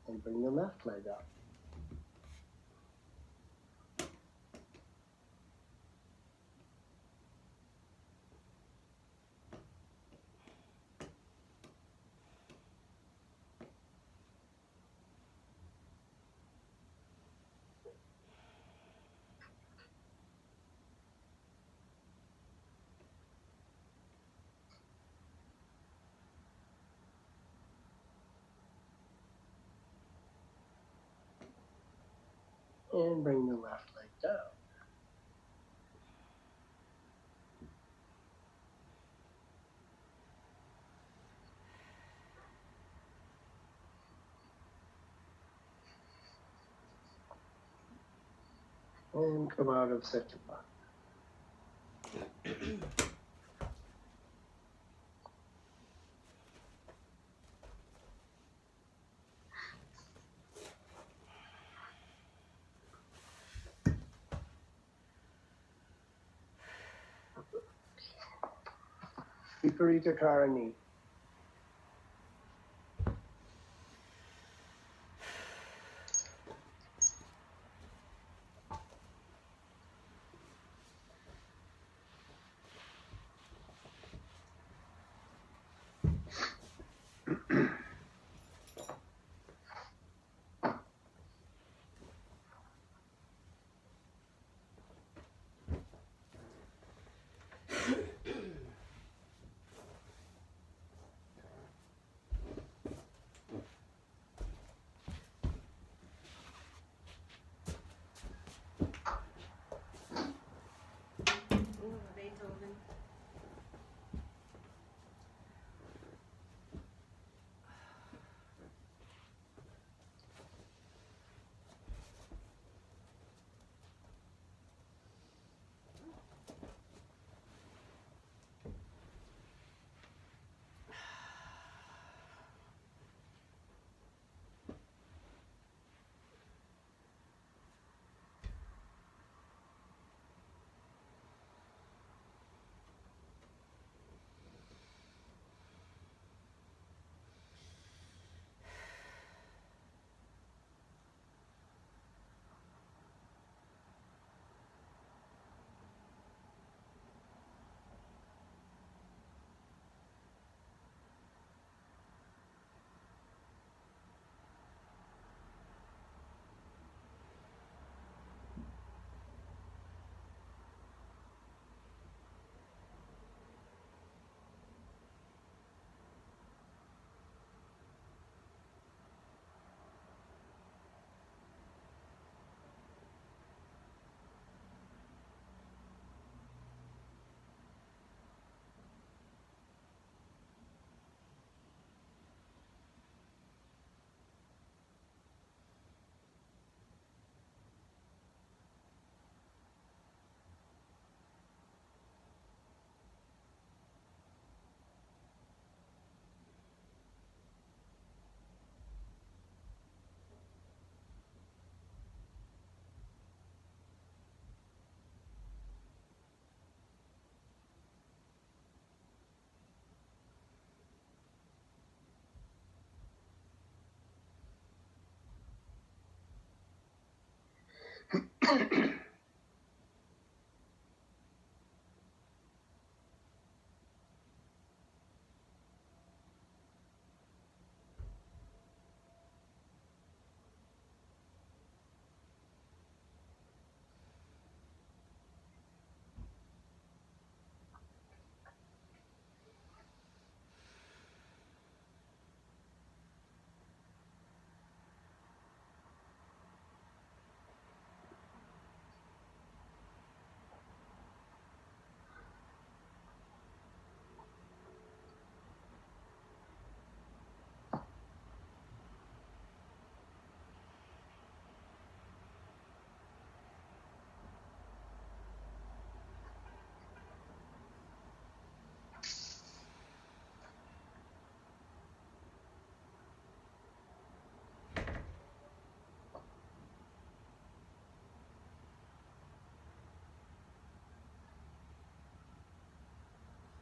[SPEAKER 1] And bring the left leg up. And bring the left leg down. And come out of setubanda. Viparita karani.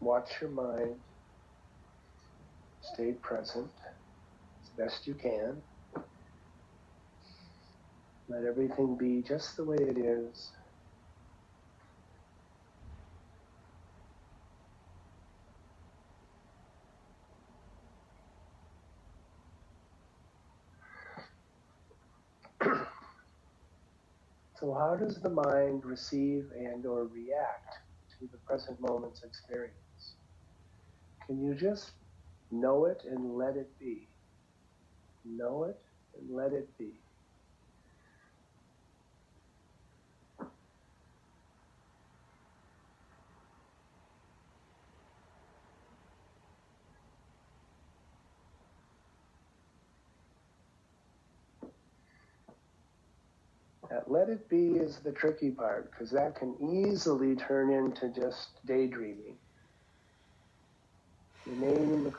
[SPEAKER 1] Watch your mind. Stay present as best you can. Let everything be just the way it is. So how does the mind receive and or react to the present moment's experience? Can you just know it and let it be? Know it and let it be. That let it be is the tricky part, because that can easily turn into just daydreaming. Remaining the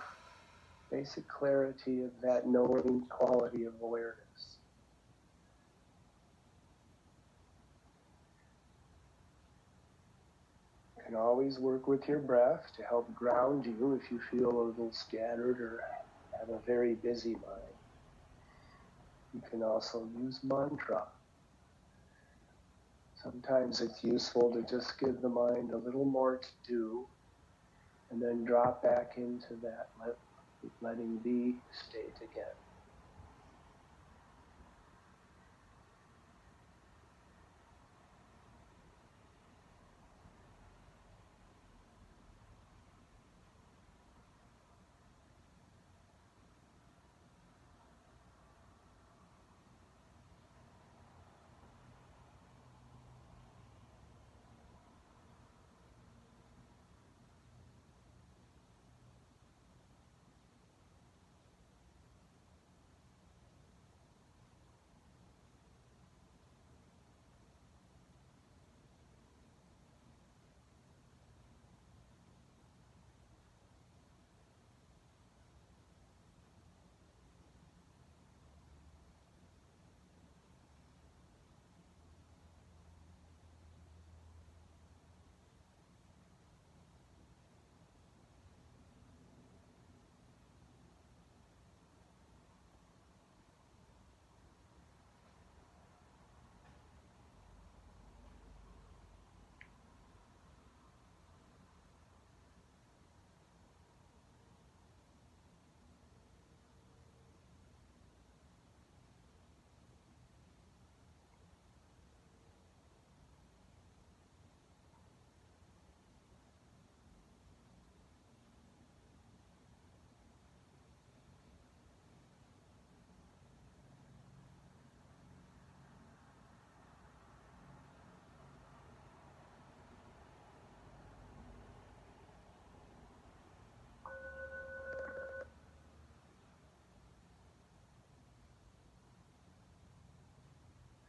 [SPEAKER 1] basic clarity of that knowing quality of awareness. You can always work with your breath to help ground you if you feel a little scattered or have a very busy mind. You can also use mantra. Sometimes it's useful to just give the mind a little more to do and then drop back into that letting be state again.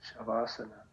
[SPEAKER 1] Shavasana.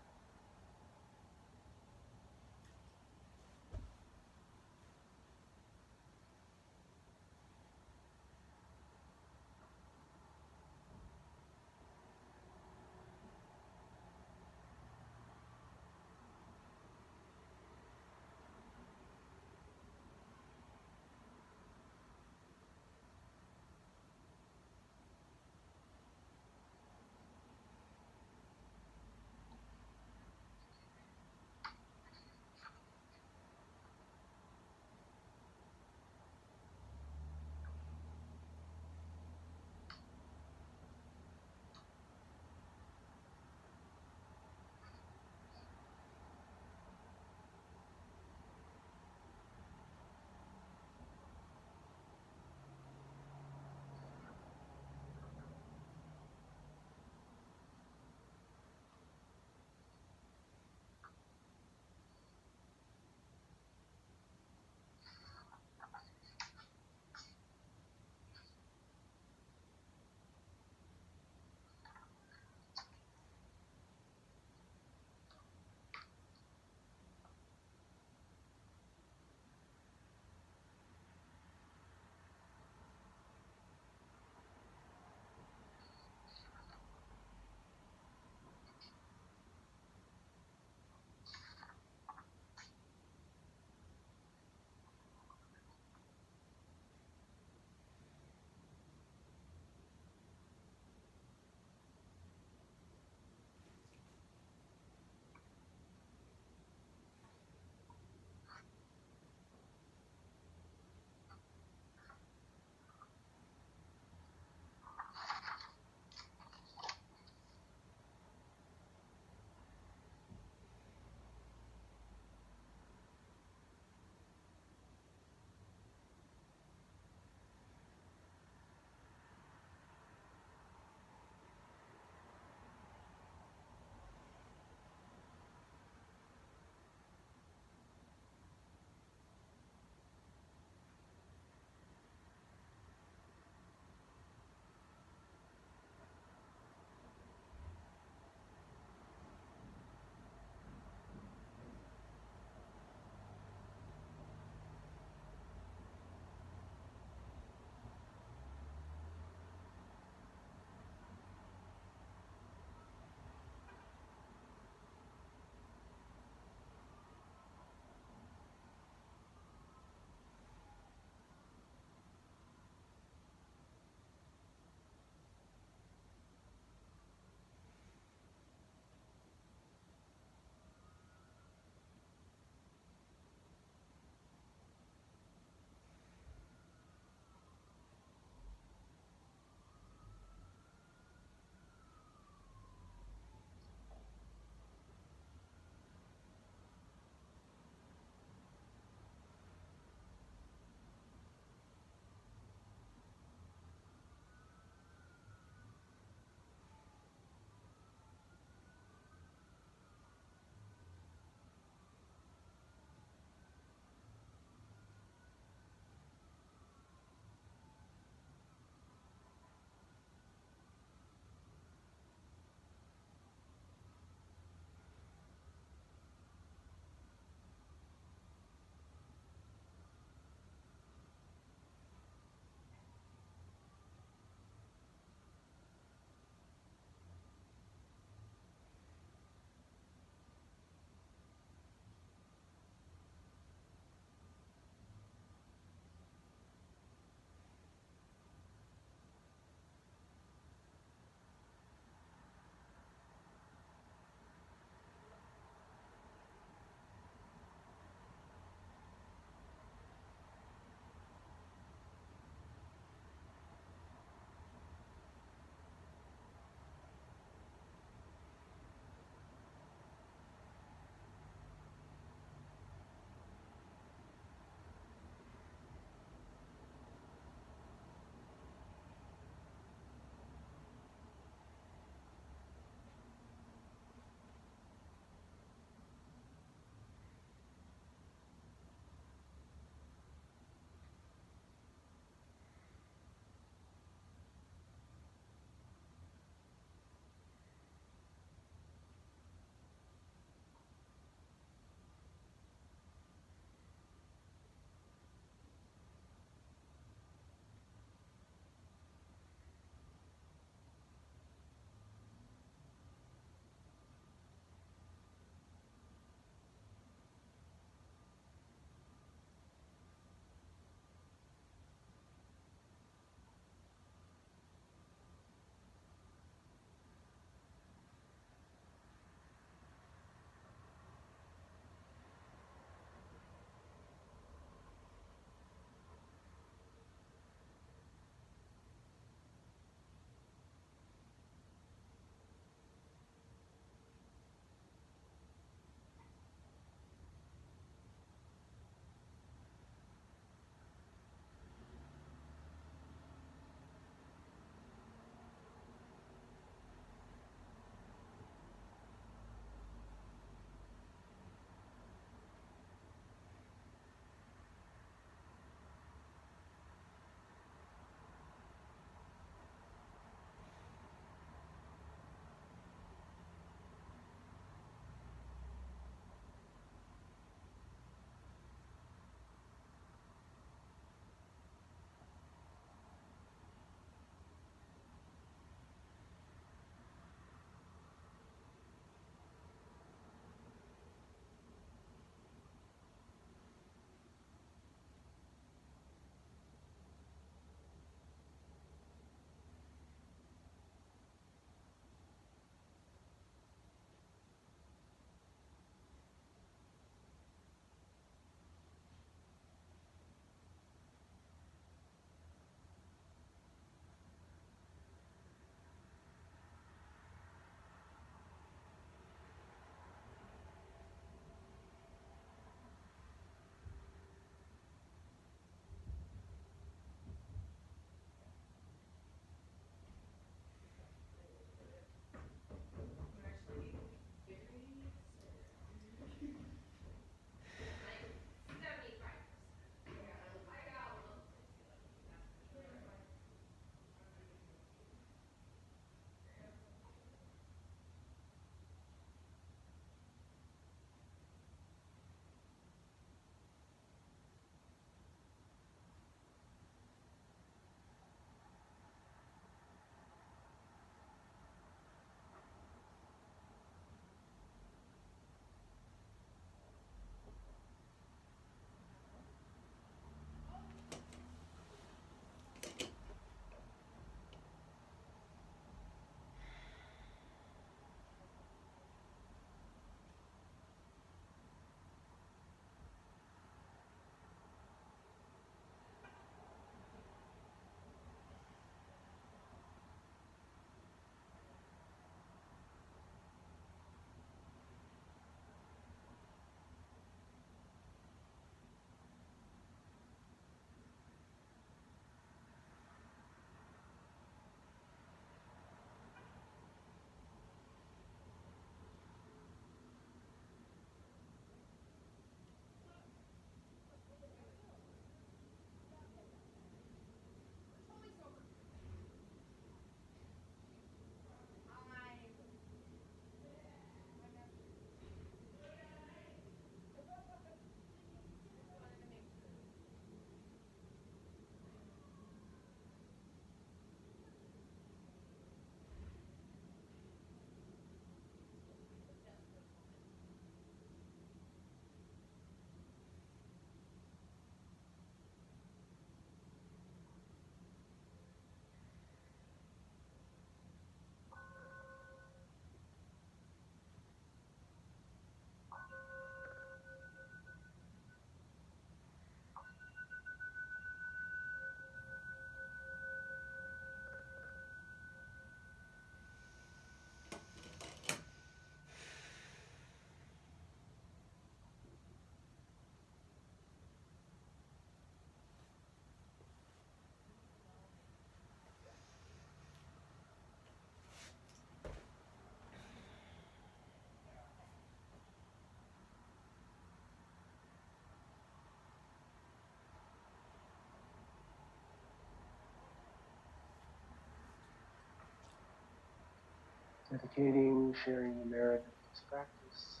[SPEAKER 1] dedicating, sharing the merit of this practice,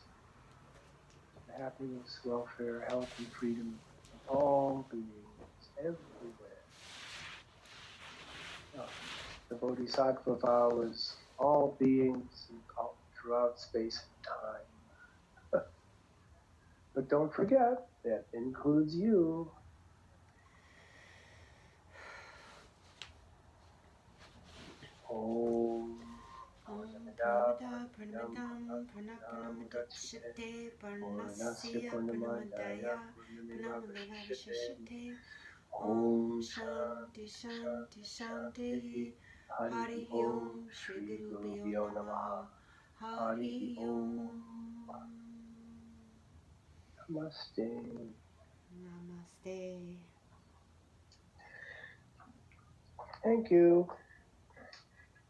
[SPEAKER 1] the happiness, welfare, health, and freedom of all beings everywhere. The Bodhisattva vow is all beings throughout space and time. But don't forget, that includes you. Om.
[SPEAKER 4] Purnamada Purnamadam Purnapurnamudachyate Purnasya Purnamadaya Purnamadavashishate Om Shanti Shanti Shanti Hari Om Shri Gurubhyo Namaha Hari Om
[SPEAKER 1] Namaste.
[SPEAKER 4] Namaste.
[SPEAKER 1] Thank you.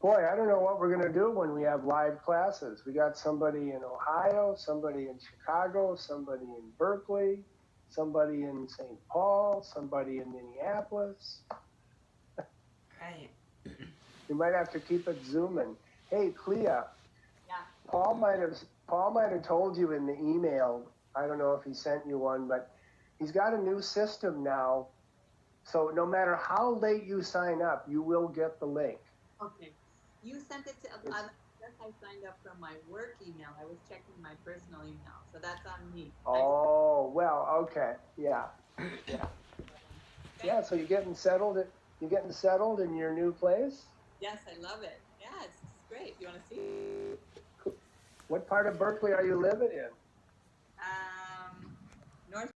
[SPEAKER 1] Boy, I don't know what we're going to do when we have live classes. We got somebody in Ohio, somebody in Chicago, somebody in Berkeley, somebody in St. Paul, somebody in Minneapolis.
[SPEAKER 4] Right.
[SPEAKER 1] You might have to keep it zooming. Hey, Clea.
[SPEAKER 3] Yeah.
[SPEAKER 1] Paul might have told you in the email. I don't know if he sent you one, but he's got a new system now. So no matter how late you sign up, you will get the link.
[SPEAKER 7] Okay. You sent it to, I guess I signed up from my work email. I was checking my personal email. So that's on me.
[SPEAKER 1] Oh, well, okay. Yeah. Yeah. Yeah, so you're getting settled in your new place?
[SPEAKER 7] Yes, I love it. Yeah, it's great. You want to see?
[SPEAKER 1] What part of Berkeley are you living in?